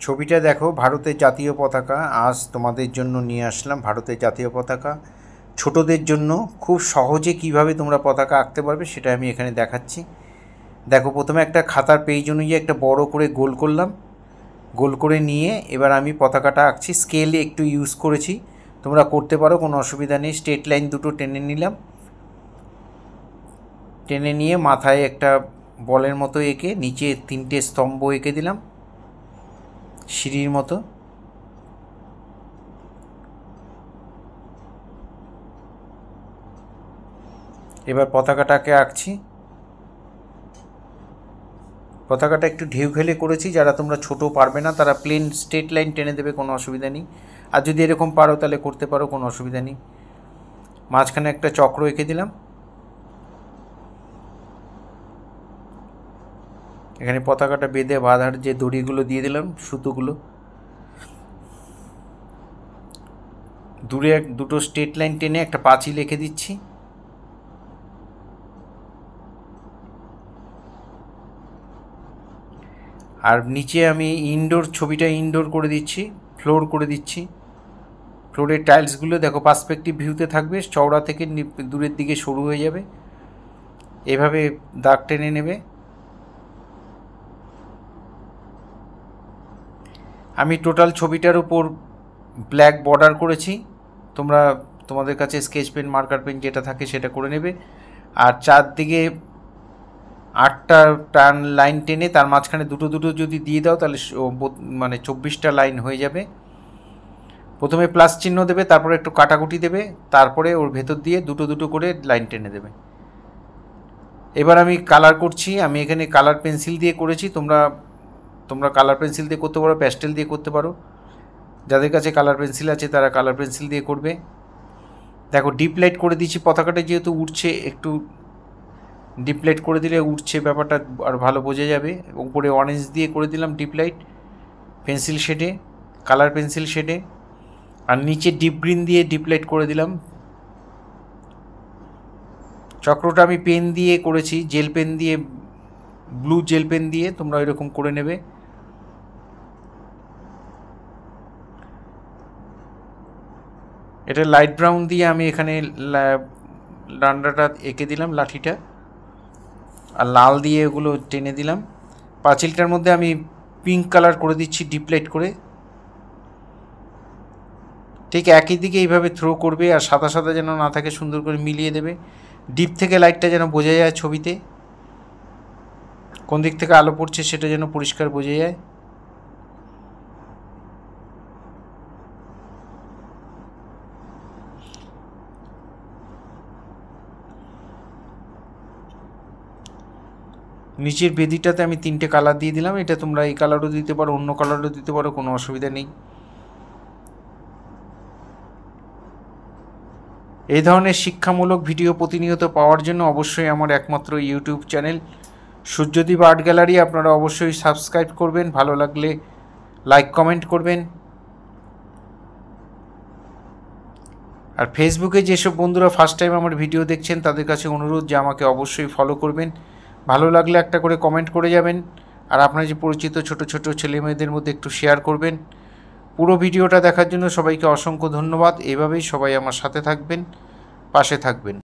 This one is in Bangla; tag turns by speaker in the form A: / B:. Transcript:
A: ছবিটা দেখো, ভারতের জাতীয় পতাকা। আজ তোমাদের জন্য নিয়ে আসলাম ভারতের জাতীয় পতাকা। ছোটদের জন্য খুব সহজে কিভাবে তোমরা পতাকা আঁকতে পারবে সেটা আমি এখানে দেখাচ্ছি। দেখো, প্রথমে একটা খাতার পেজ অনুযায়ী একটা বড় করে গোল করলাম। গোল করে নিয়ে এবার আমি পতাকাটা আঁকছি। স্কেলে একটু ইউজ করেছি, তোমরা করতে পারো, কোনো অসুবিধা নেই। স্ট্রেট লাইন দুটো টেনে নিলাম। টেনে নিয়ে মাথায় একটা বলের মতো এঁকে নিচে 3টে স্তম্ভ এঁকে দিলাম সিঁড়ির মতো। এবার পতাকাটাকে আঁকছি। পতাকাটা একটু ঢেউ খেলে করেছি, যারা তোমরা ছোট পারবে না তারা প্লেন স্ট্রেট লাইন টেনে দেবে, কোনো অসুবিধা নেই। আর যদি এরকম পারো তাহলে করতে পারো, কোনো অসুবিধা নেই। মাঝখানে একটা চক্র এঁকে দিলাম। এখানে পতাকাটা বেঁধে বাঁধার যে দড়িগুলো দিয়ে দিলাম, সুতোগুলো। দূরে দুটো স্ট্রেট লাইন টেনে একটা পাঁচিল এঁকে দিচ্ছি। আর নিচে আমি ছবিটা ইনডোর করে দিচ্ছি, ফ্লোর করে দিচ্ছি। ফ্লোরের টাইলসগুলো দেখো পার্সপেক্টিভ ভিউতে থাকবে, চওড়া থেকে দূরের দিকে সরু হয়ে যাবে। এভাবে দাগ টেনে নেবে। আমি টোটাল ছবিটার উপর ব্ল্যাক বর্ডার করেছি। তোমাদের কাছে স্কেচ পেন, মার্কার পেন যেটা থাকে সেটা করে নেবে। আর চারদিকে 8টা টার্ন লাইন টেনে তার মাঝখানে দুটো দুটো যদি দিয়ে দাও তাহলে মানে 24টা লাইন হয়ে যাবে। প্রথমে প্লাস চিহ্ন দেবে, তারপরে একটু কাটাকুটি দেবে, তারপরে ওর ভেতর দিয়ে দুটো দুটো করে লাইন টেনে দেবে। এবার আমি কালার করছি। আমি এখানে কালার পেন্সিল দিয়ে করেছি। তোমরা কালার পেন্সিল দিয়ে করতে পারো, প্যাস্টেল দিয়ে করতে পারো। যাদের কাছে কালার পেন্সিল আছে তারা কালার পেন্সিল দিয়ে করবে। দেখো, ডিপ লাইট করে দিচ্ছি। পতাকাটা যেহেতু উঠছে, একটু ডিপ লাইট করে দিলে উঠছে ব্যাপারটা আর ভালো বোঝা যাবে। উপরে অরেঞ্জ দিয়ে করে দিলাম ডিপ লাইট পেন্সিল শেডে, কালার পেন্সিল শেডে। আর নিচে ডিপ গ্রিন দিয়ে ডিপ লাইট করে দিলাম। চক্রটা আমি পেন দিয়ে করেছি, জেল পেন দিয়ে, ব্লু জেল পেন দিয়ে। তোমরা এরকম করে নেবে। এটা লাইট ব্রাউন দিয়ে আমি এখানে ডান্ডাটা এঁকে দিলাম, লাঠিটা। আর লাল দিয়ে এগুলো টেনে দিলাম। পাঁচিলটার মধ্যে আমি পিঙ্ক কালার করে দিচ্ছি ডিপ লাইট করে। ঠিক একই দিকে এইভাবে থ্রো করবে, আর সাদা সাদা যেন না থাকে, সুন্দর করে মিলিয়ে দেবে। ডিপ থেকে লাইটটা যেন বোঝা যায় ছবিতে, কোন দিক থেকে আলো পড়ছে সেটা যেন পরিষ্কার বোঝা যায়। নিচের বেদিটাতে আমি 3টে কালার দিয়ে দিলাম। এটা তোমরা এই কালারও দিতে পারো, অন্য কালারও দিতে পারো, কোনো অসুবিধা নেই। এই ধরনের শিক্ষামূলক ভিডিও প্রতিনিয়ত পাওয়ার জন্য অবশ্যই আমার একমাত্র YouTube channel Suryadip art gallery আপনারা অবশ্যই সাবস্ক্রাইব করবেন। ভালো লাগলে লাইক কমেন্ট করবেন। আর ফেসবুকে যেসব বন্ধুরা ফার্স্ট টাইম আমার ভিডিও দেখছেন তাদের কাছে অনুরোধ যে আমাকে অবশ্যই ফলো করবেন। ভালো লাগলে একটা করে কমেন্ট করে যাবেন। আর আপনার যে পরিচিত ছোট ছোট ছেলেমেয়েদের মধ্যে একটু শেয়ার করবেন। পুরো ভিডিওটা দেখার জন্য সবাইকে অসংখ্য ধন্যবাদ। এভাবেই সবাই আমার সাথে থাকবেন, পাশে থাকবেন।